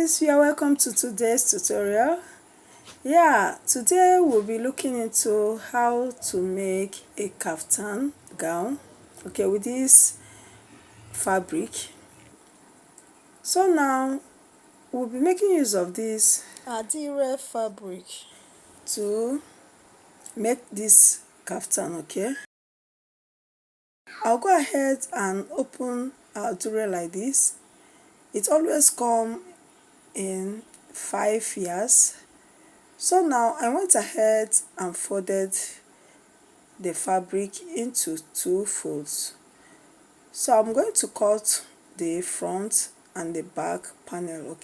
guys, you are welcome to today's tutorial. Today we'll be looking into how to make a kaftan gown, with this fabric. So now we'll be making use of this adire fabric to make this kaftan. I'll go ahead and open our adire like this. It always comes in 5 years. So now I went ahead and folded the fabric into 2 folds. So I'm going to cut the front and the back panel,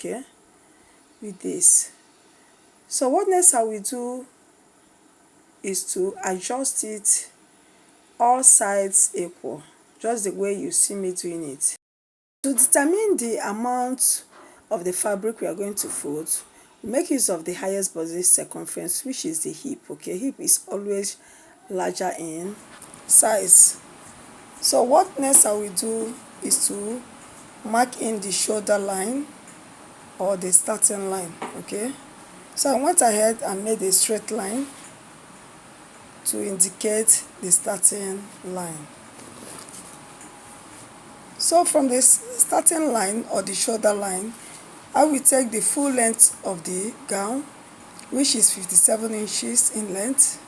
with this. So what next I will do is to adjust it all sides equal, just the way you see me doing it. To determine the amount of the fabric we are going to fold, make use of the highest body circumference, which is the hip. Hip is always larger in size. So what next I will do is to mark in the shoulder line or the starting line. So I went ahead and made a straight line to indicate the starting line. So from the starting line or the shoulder line, I will take the full length of the gown, which is 57 inches in length.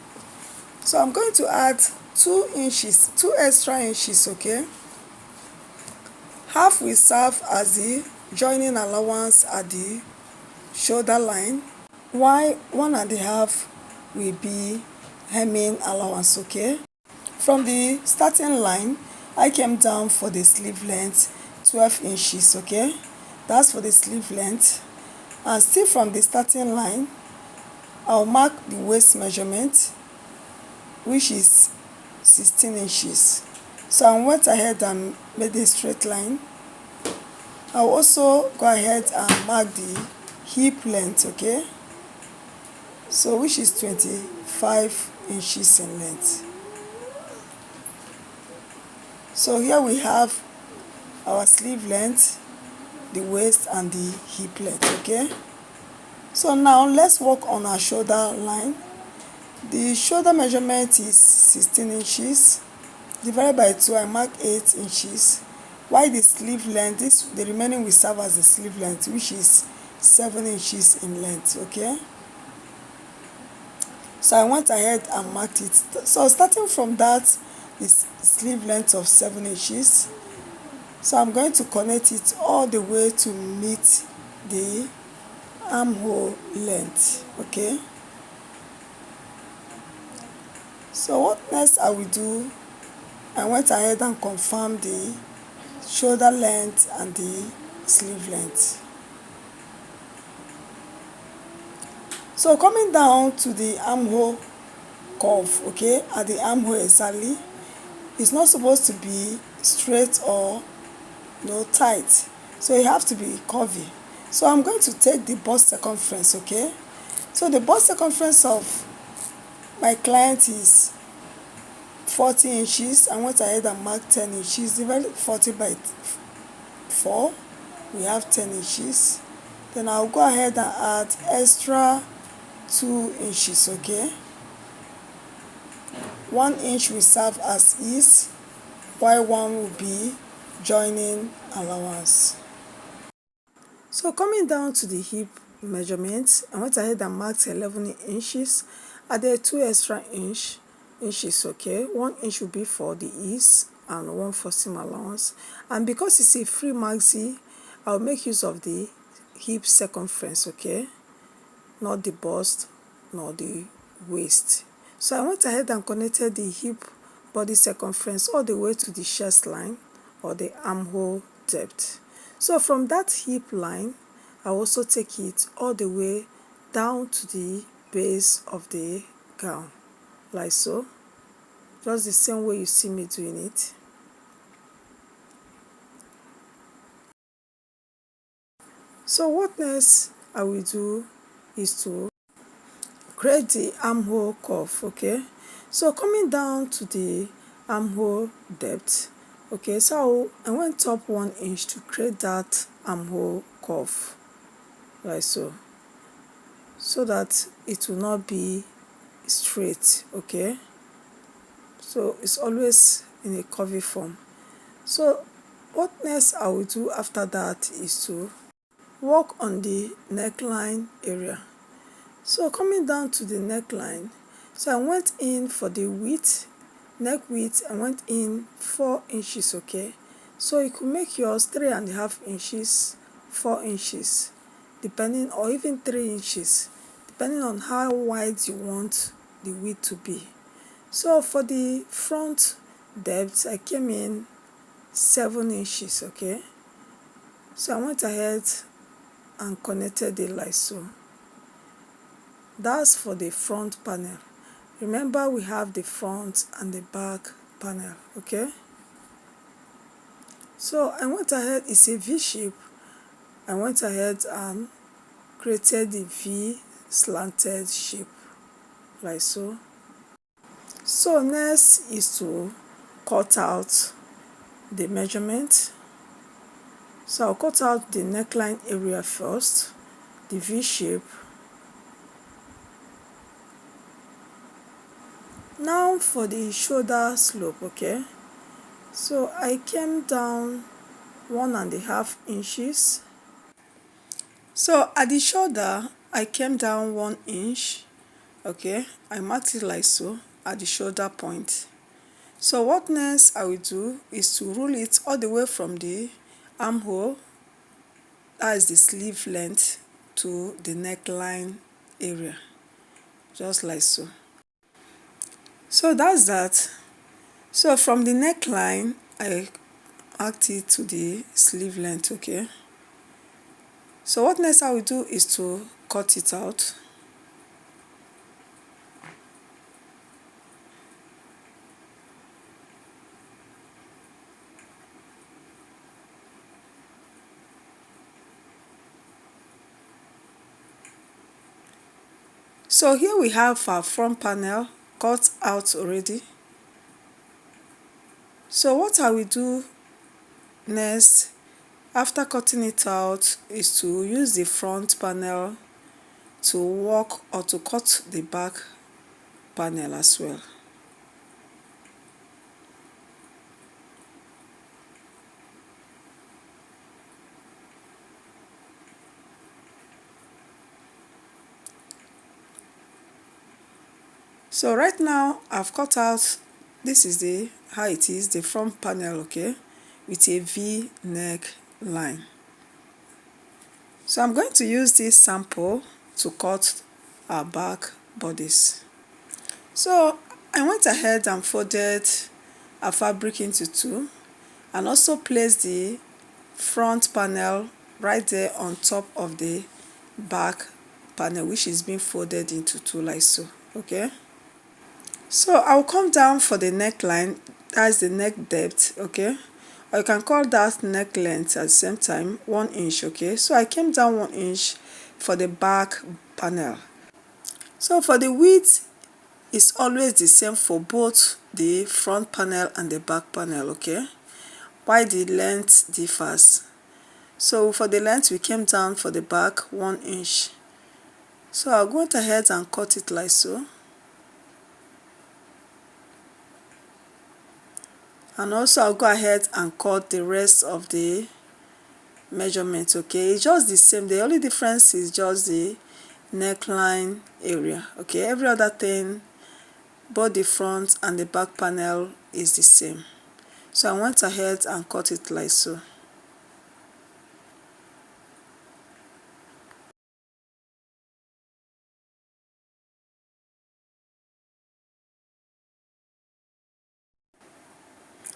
So I'm going to add 2 extra inches. Half will serve as the joining allowance at the shoulder line, while 1.5 will be hemming allowance. From the starting line, I came down for the sleeve length 12 inches. That's for the sleeve length. And still from the starting line, I'll mark the waist measurement, which is 16 inches. So I went ahead and made a straight line. I'll also go ahead and mark the hip length, so which is 25 inches in length. So here we have our sleeve length, the waist and the hip length. So now let's work on our shoulder line. The shoulder measurement is 16 inches divided by 2. I mark 8 inches, while the sleeve length, the remaining will serve as the sleeve length, which is 7 inches in length. So I went ahead and marked it. So starting from that, the sleeve length of 7 inches, so I'm going to connect it all the way to meet the armhole length. So what next I will do, I went ahead and confirmed the shoulder length and the sleeve length. So coming down to the armhole curve, at the armhole exactly, it's not supposed to be straight or tight, so it has to be curvy. So I'm going to take the bust circumference. So the bust circumference of my client is 40 inches. I went ahead and marked 10 inches. Divided 40 by 4, we have 10 inches. Then I'll go ahead and add extra 2 inches. 1 inch will serve as ease, while 1 will be joining allowance. So coming down to the hip measurements, I went ahead and marked 11 inches. Added 2 extra inches. 1 inch will be for the ease and 1 for seam allowance. And because it's a free maxi, I'll make use of the hip circumference. Not the bust nor the waist. So I went ahead and connected the hip body circumference all the way to the chest line or the armhole depth. So from that hip line, I also take it all the way down to the base of the gown, like so, just the same way you see me doing it. So what next I will do is to create the armhole curve. So coming down to the armhole depth, so I went up 1 inch to create that armhole curve. like so, so that it will not be straight. Okay, so it's always in a curvy form. So what next I will do after that is to work on the neckline area. So coming down to the neckline, so I went in for the width, neck width, I went in 4 inches. Okay, so you could make yours 3.5 inches, 4 inches, depending, or even 3 inches, depending on how wide you want the width to be. So for the front depth, I came in 7 inches. Okay, so I went ahead and connected it like so. That's for the front panel. Remember, we have the front and the back panel. Okay, so I went ahead, it's a V shape. I went ahead and created the V slanted shape like so. So next is to cut out the measurement. So I'll cut out the neckline area first, the V shape. Now for the shoulder slope. Okay, so I came down 1.5 inches. So at the shoulder, I came down 1 inch. Okay, I marked it like so at the shoulder point. So what next I will do is to rule it all the way from the armhole, that is the sleeve length, to the neckline area, just like so. So that's that. So from the neckline, I marked it to the sleeve length. Okay, so what next I will do is to cut it out. So here we have our front panel cut out already. So what I will do next after cutting it out is to use the front panel to work or to cut the back panel as well. So right now I've cut out, this is the how it is, the front panel. Okay, with a V neck line. So I'm going to use this sample to cut our back bodice. So I went ahead and folded our fabric into two and also placed the front panel right there on top of the back panel, which is being folded into two like so. Okay, so I'll come down for the neckline, that's the neck depth. Okay, or you can call that neck length at the same time, 1 inch. Okay, so I came down 1 inch for the back panel. So for the width, it's always the same for both the front panel and the back panel. Okay, why the length differs. So for the length, we came down for the back 1 inch. So I'll go ahead and cut it like so. And also I'll go ahead and cut the rest of the measurements. Okay, it's just the same. The only difference is just the neckline area. Okay, every other thing, both the front and the back panel, is the same. So I went ahead and cut it like so.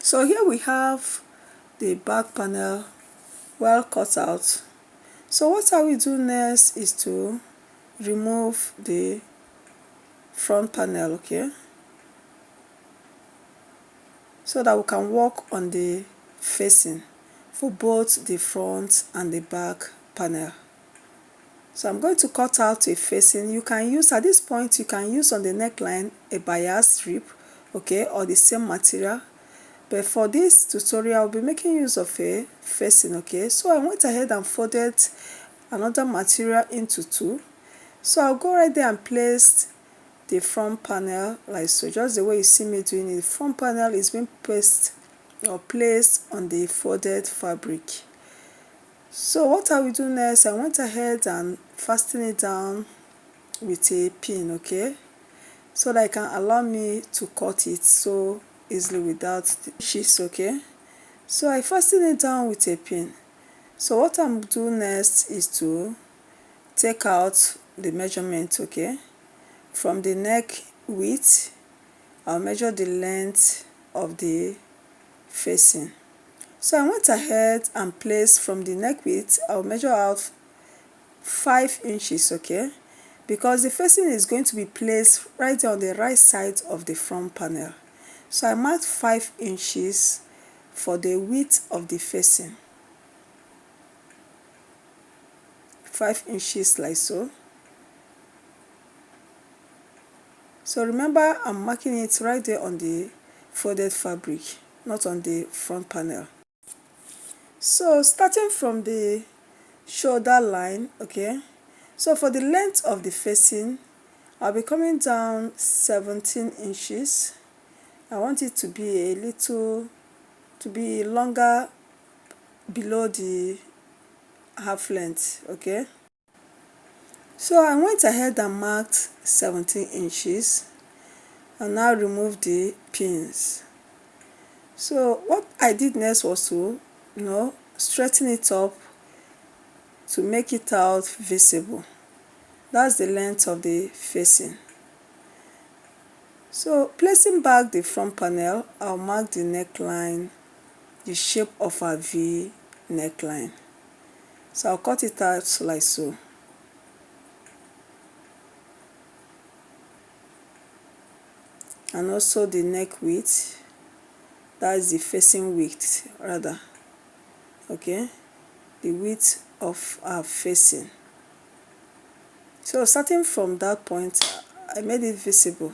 So here we have the back panel well cut out. So what I will do next is to remove the front panel. Okay, so that we can work on the facing for both the front and the back panel. So I'm going to cut out a facing. You can use, at this point, you can use on the neckline a bias strip, okay, or the same material. But for this tutorial, I'll be making use of a facing. Okay, so I went ahead and folded another material into two. So I'll go right there and place the front panel like so, just the way you see me doing it. The front panel is being placed on the folded fabric. So what I will do next, I went ahead and fastened it down with a pin, okay, so that it can allow me to cut it so easily without the shears, okay. So I fastened it down with a pin. So what I'm doing next is to take out the measurement, okay. From the neck width, I'll measure the length of the facing. So I went ahead and placed from the neck width, I'll measure out 5 inches, okay, because the facing is going to be placed right there on the right side of the front panel. So I marked 5 inches for the width of the facing. 5 inches like so. So remember, I'm marking it right there on the folded fabric, not on the front panel. So starting from the shoulder line, okay, so for the length of the facing, I'll be coming down 17 inches. I want it to be longer below the half length, okay. So I went ahead and marked 17 inches and now remove the pins. So what I did next was to, straighten it up to make it out visible. That's the length of the facing. So placing back the front panel, I'll mark the neckline, the shape of a V neckline. So I'll cut it out like so. And also the neck width, that is the facing width rather, okay, the width of our facing. So starting from that point, I made it visible.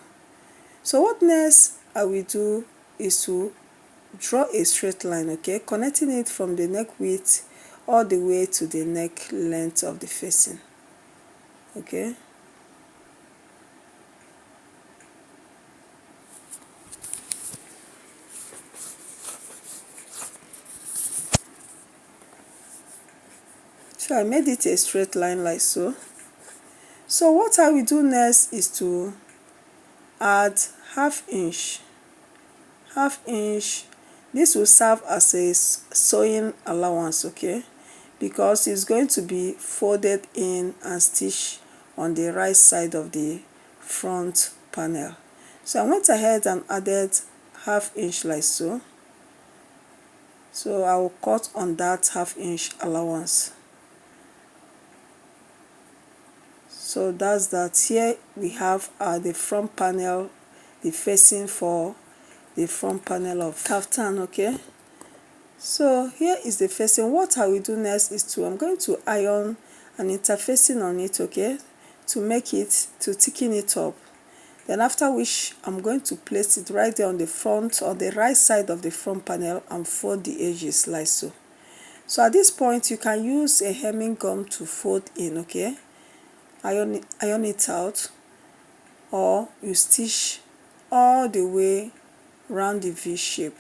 So what next I will do is to draw a straight line, okay, connecting it from the neck width all the way to the neck length of the facing, okay. So I made it a straight line like so. So what I will do next is to add half inch. This will serve as a sewing allowance, okay, because it's going to be folded in and stitched on the right side of the front panel. So I went ahead and added half inch like so. So I will cut on that half inch allowance. So that's that. Here we have the front panel, the facing for the front panel of kaftan, okay. So here is the facing. What I will do next is I'm going to iron an interfacing on it, okay, to thicken it up. Then after which I'm going to place it right there on the front or the right side of the front panel and fold the edges like so. So at this point you can use a hemming gum to fold in, okay, iron it out, or you stitch all the way around the V shape.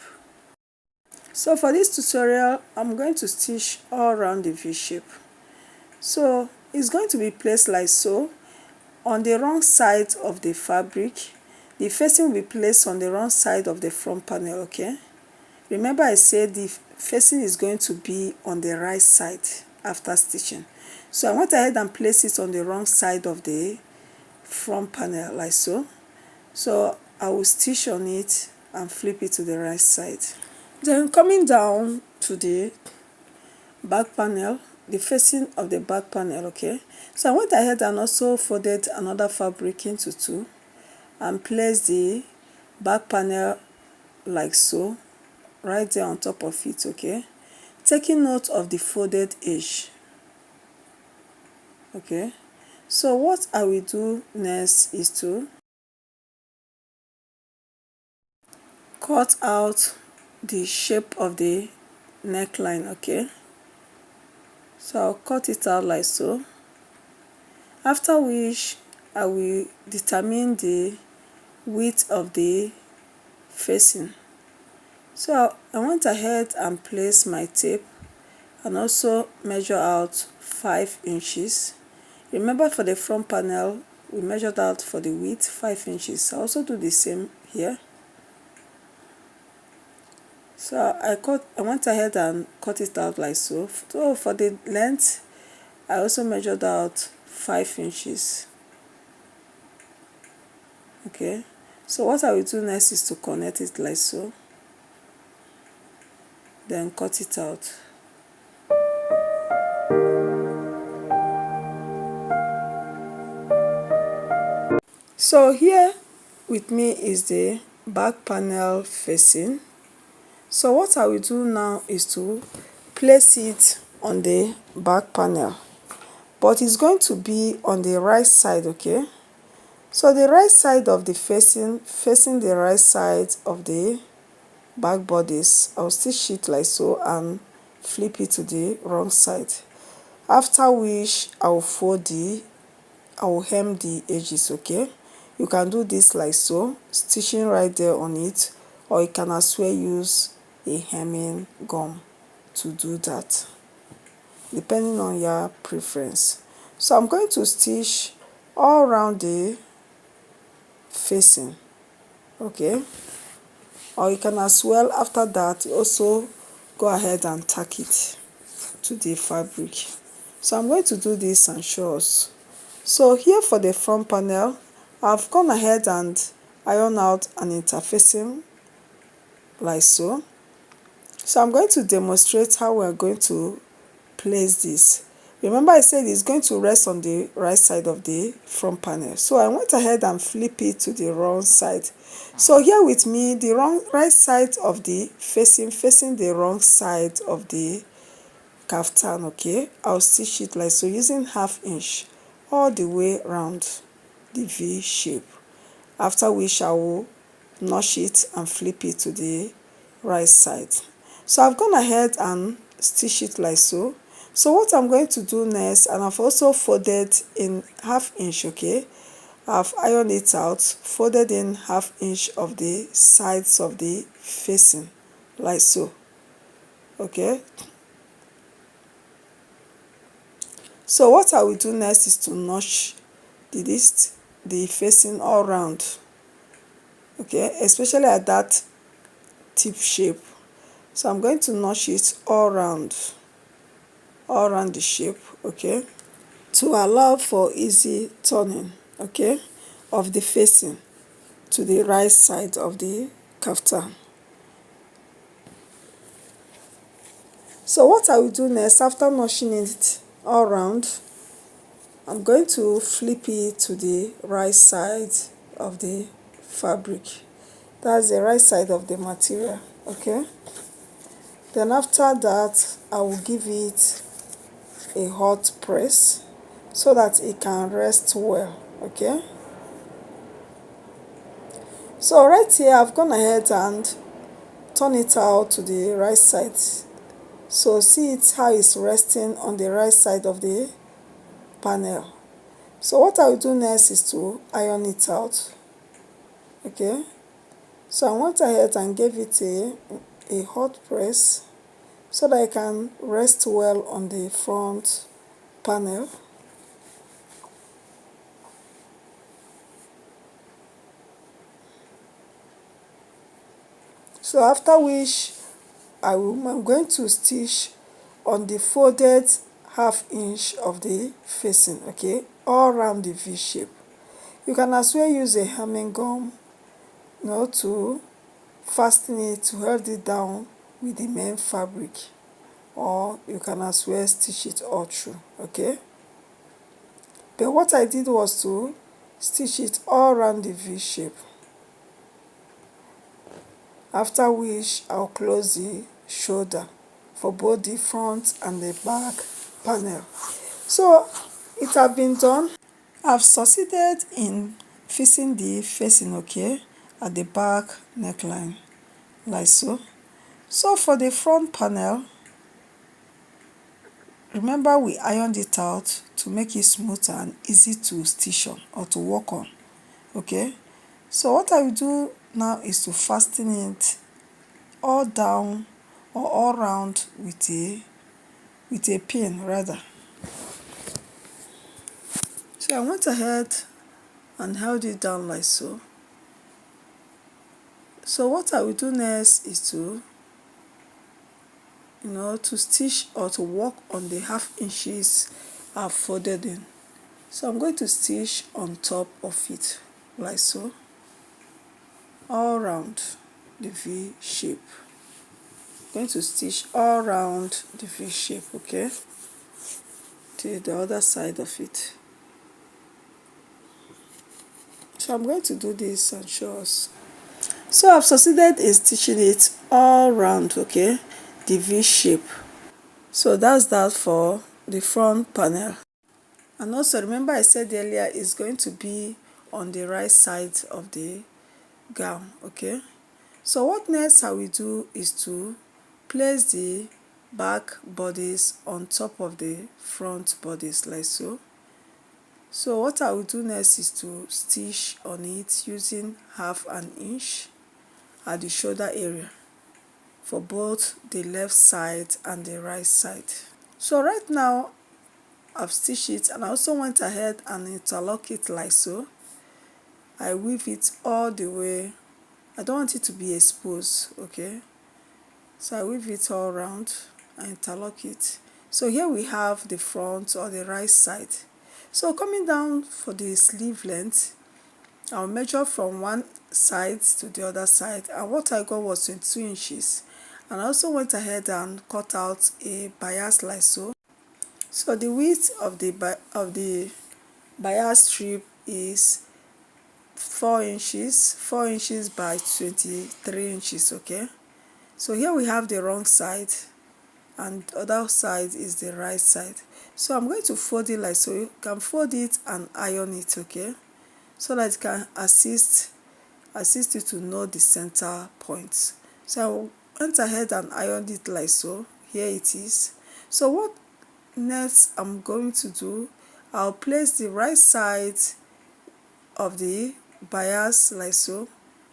So for this tutorial, I'm going to stitch all around the V shape. So it's going to be placed like so. On the wrong side of the fabric, the facing will be placed on the wrong side of the front panel, okay. Remember I said the facing is going to be on the right side after stitching. So I went ahead and placed it on the wrong side of the front panel like so. So I will stitch on it and flip it to the right side. Then coming down to the back panel, the facing of the back panel, okay. So I went ahead and also folded another fabric into two and placed the back panel like so, right there on top of it, okay, taking note of the folded edge, okay. So what I will do next is to cut out the shape of the neckline, okay. So I'll cut it out like so, after which I will determine the width of the facing. So I went ahead and placed my tape and also measure out 5 inches. Remember, for the front panel we measured out for the width 5 inches. I also do the same here. So I went ahead and cut it out like so. So for the length I also measured out 5 inches. Okay, so what I will do next is to connect it like so, then cut it out. So here with me is the back panel facing. So what I will do now is to place it on the back panel, but it's going to be on the right side. Okay, so the right side of the facing the right side of the back bodice, I'll stitch it like so and flip it to the wrong side, after which I will hem the edges. Okay, you can do this like so, stitching right there on it, or you can as well use a hemming gum to do that, depending on your preference. So I'm going to stitch all around the facing. Okay, or you can as well, after that, also go ahead and tack it to the fabric. So I'm going to do this and show us. So here for the front panel, I've gone ahead and iron out an interfacing like so. So I'm going to demonstrate how we're going to place this. Remember I said it's going to rest on the right side of the front panel. So I went ahead and flip it to the wrong side. So here with me, the right side of the facing the wrong side of the kaftan. Okay, I'll stitch it like so, using 1/2 inch all the way around the V shape, after which I will notch it and flip it to the right side. So I've gone ahead and stitch it like so. So what I'm going to do next, and I've also folded in 1/2 inch. Okay, I've ironed it out, folded in 1/2 inch of the sides of the facing like so. Okay, so what I will do next is to notch the facing all round. Okay, especially at that tip shape. So I'm going to notch it all around the shape. Okay, to allow for easy turning, okay, of the facing to the right side of the kaftan. So what I will do next, after notching it all around, I'm going to flip it to the right side of the fabric. That's the right side of the material. Okay, then after that I will give it a hot press so that it can rest well. Okay, so right here I've gone ahead and turn it out to the right side. So see it how it's resting on the right side of the panel. So what I will do next is to iron it out. Okay, so I went ahead and gave it a hot press so that it can rest well on the front panel. So after which I'm going to stitch on the folded 1/2 inch of the facing. Okay, all around the V shape. You can as well use a hemming gum, to fasten it, to hold it down with the main fabric, or you can as well stitch it all through. Okay, but what I did was to stitch it all around the V shape, after which I'll close the shoulder for both the front and the back panel. So it has been done. I've succeeded in fixing the facing, okay, at the back neckline like so. So for the front panel, remember we ironed it out to make it smooth and easy to stitch on or to work on. Okay, so what I will do now is to fasten it all down or all round with a pin rather. So I went ahead and held it down like so. So what I will do next is to to stitch or to work on the half inches I've folded in. So I'm going to stitch on top of it like so, all round the V shape. I'm going to stitch all round the V shape, okay, to the other side of it. So I'm going to do this and show us. So I've succeeded in stitching it all round, okay, the V shape. So that's that for the front panel. And also remember I said earlier it's going to be on the right side of the gown, okay. So what next I will do is to place the back bodice on top of the front bodice like so. So what I will do next is to stitch on it using half an inch at the shoulder area for both the left side and the right side. So right now I've stitched it and I also went ahead and interlock it like so. I weave it all the way. I don't want it to be exposed, okay. So I weave it all around and interlock it. So here we have the front or the right side. So coming down for the sleeve length, I'll measure from one side to the other side, and what I got was 22 inches. And I also went ahead and cut out a bias like so. So the width of the bias strip is 4 inches by 23 inches, okay. So here we have the wrong side and the other side is the right side. So I'm going to fold it like so. You can fold it and iron it, okay, so that it can assist you to know the center points. So I went ahead and ironed it like so. Here it is. So what next I'm going to do, I'll place the right side of the bias like so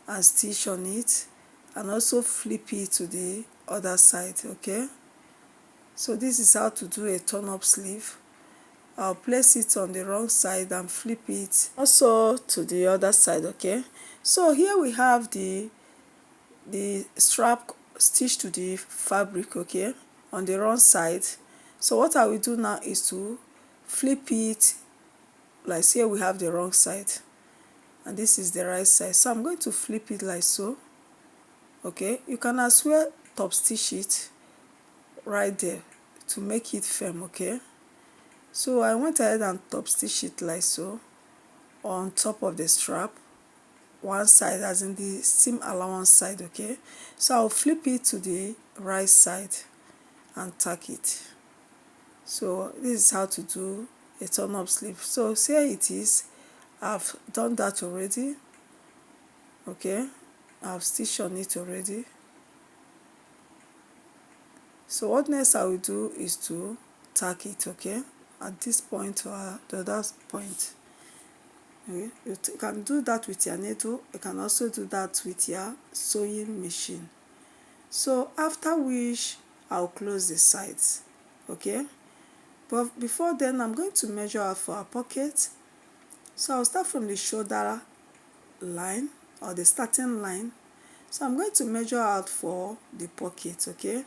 and stitch on it and also flip it to the other side, okay. So this is how to do a turn-up sleeve. I'll place it on the wrong side and flip it also to the other side, okay. So here we have the strap stitched to the fabric, okay, on the wrong side. So what I will do now is to flip it, like here we have the wrong side and this is the right side. So I'm going to flip it like so, okay. You can as well top stitch it right there to make it firm, okay. So I went ahead and top stitch it like so on top of the strap, one side as in the seam allowance side, okay. So I'll flip it to the right side and tack it. So this is how to do a turn-up sleeve. So here it is. I've done that already, okay. I've stitched on it already. So what next I will do is to tack it, okay, at this point or the other point. Okay. You can do that with your needle. You can also do that with your sewing machine. So after which I'll close the sides, okay. But before then I'm going to measure out for our pocket. So I'll start from the shoulder line or the starting line. So I'm going to measure out for the pocket, okay.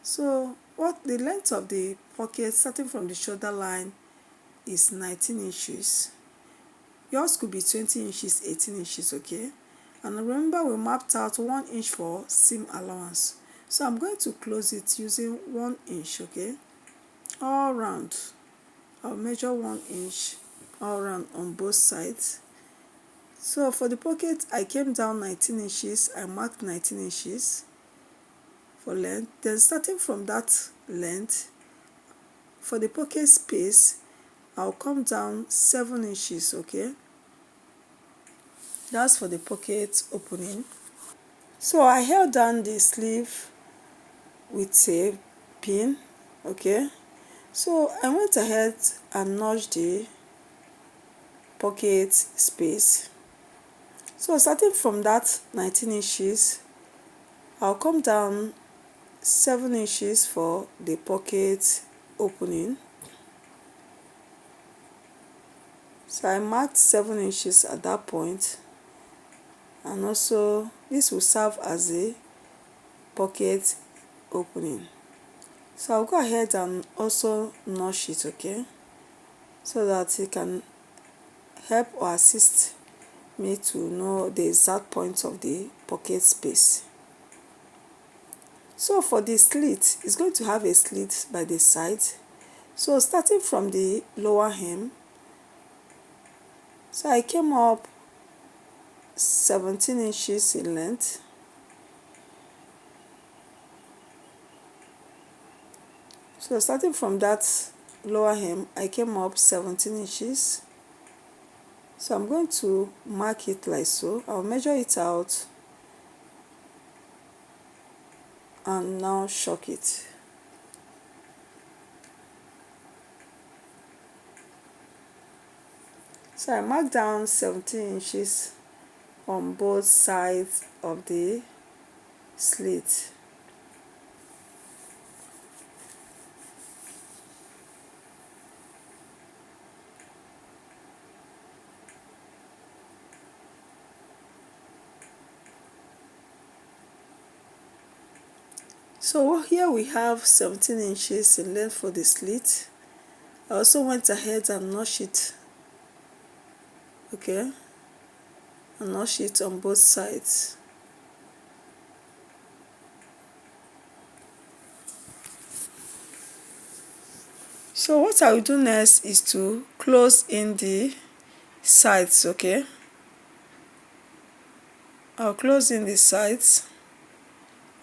So what the length of the pocket starting from the shoulder line is 19 inches. Yours could be 20 inches, 18 inches, okay. And remember we mapped out 1 inch for seam allowance. So I'm going to close it using 1 inch, okay, all round. I'll measure 1 inch all round on both sides. So for the pocket I came down 19 inches. I marked 19 inches for length. Then starting from that length, for the pocket space I'll come down 7 inches, okay. That's for the pocket opening. So I held down the sleeve with a pin, okay. So I went ahead and notched the pocket space. So starting from that 19 inches, I'll come down 7 inches for the pocket opening. So I marked 7 inches at that point, and also this will serve as a pocket opening. So I'll go ahead and also notch it, okay, so that it can help or assist me to know the exact point of the pocket space. So for the slit, it's going to have a slit by the side. So starting from the lower hem, so I came up 17 inches in length. So starting from that lower hem, I came up 17 inches. So I'm going to mark it like so. I'll measure it out and now shock it. So I marked down 17 inches on both sides of the slit. So here we have 17 inches in length for the slit. I also went ahead and notched it, okay, and notched it on both sides. So what I will do next is to close in the sides, okay. I'll close in the sides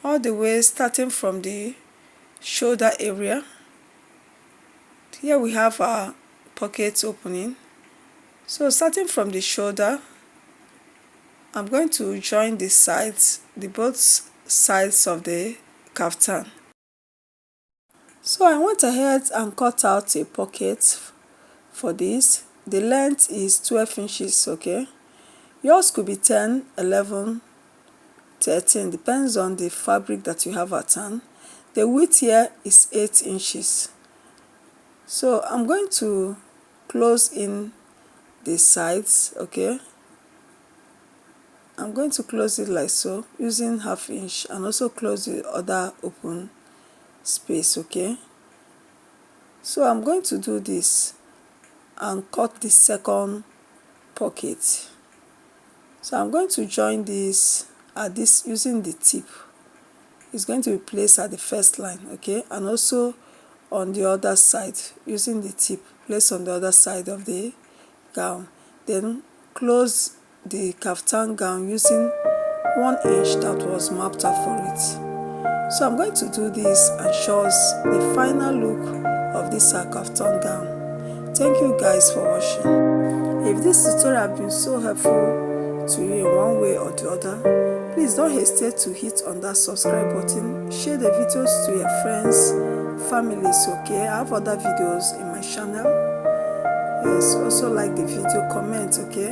all the way, starting from the shoulder area. Here we have our pocket opening. So starting from the shoulder, I'm going to join the sides, the both sides of the kaftan. So I went ahead and cut out a pocket for this. The length is 12 inches, okay. Yours could be 10, 11, 13, depends on the fabric that you have at hand. The width here is 8 inches. So I'm going to close in the sides, okay. I'm going to close it like so using ½ inch, and also close the other open space, okay. So I'm going to do this and cut the second pocket. So I'm going to join this at this using the tip. It's going to be placed at the first line, okay, and also on the other side using the tip, place on the other side of the gown. Then close the kaftan gown using 1 inch that was mapped out for it. So I'm going to do this and show us the final look of this kaftan gown. Thank you guys for watching. If this tutorial has been so helpful to you in one way or the other, please don't hesitate to hit on that subscribe button, share the videos to your friends, families, okay. I have other videos in my channel. Yes, also like the video, comment, okay.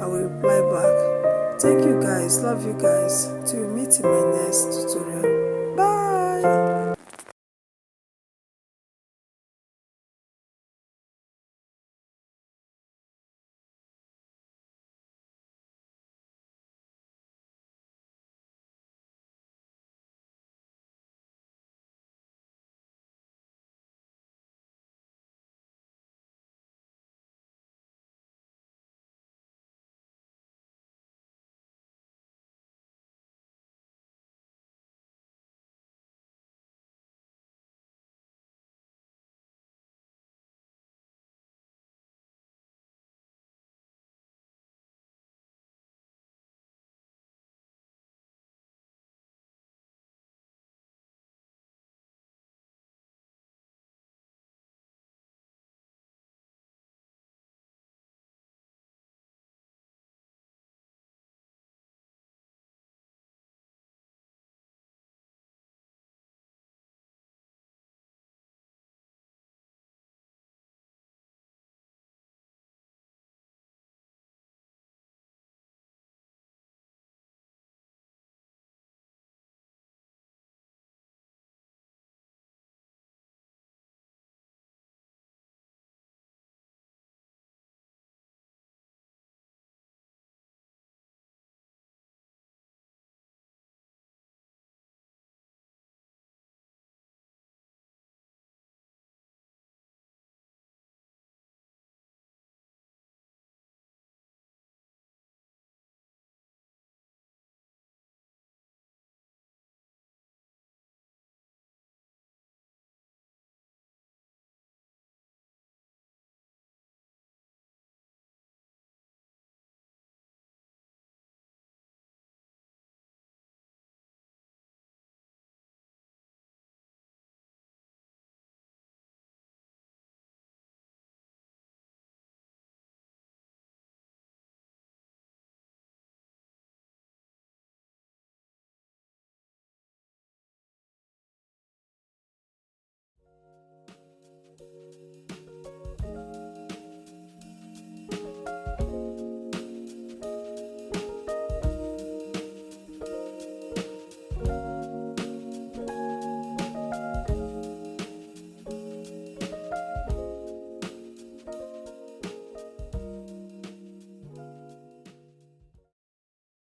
I will reply back. Thank you guys, love you guys. Till we meet in my next tutorial. Bye.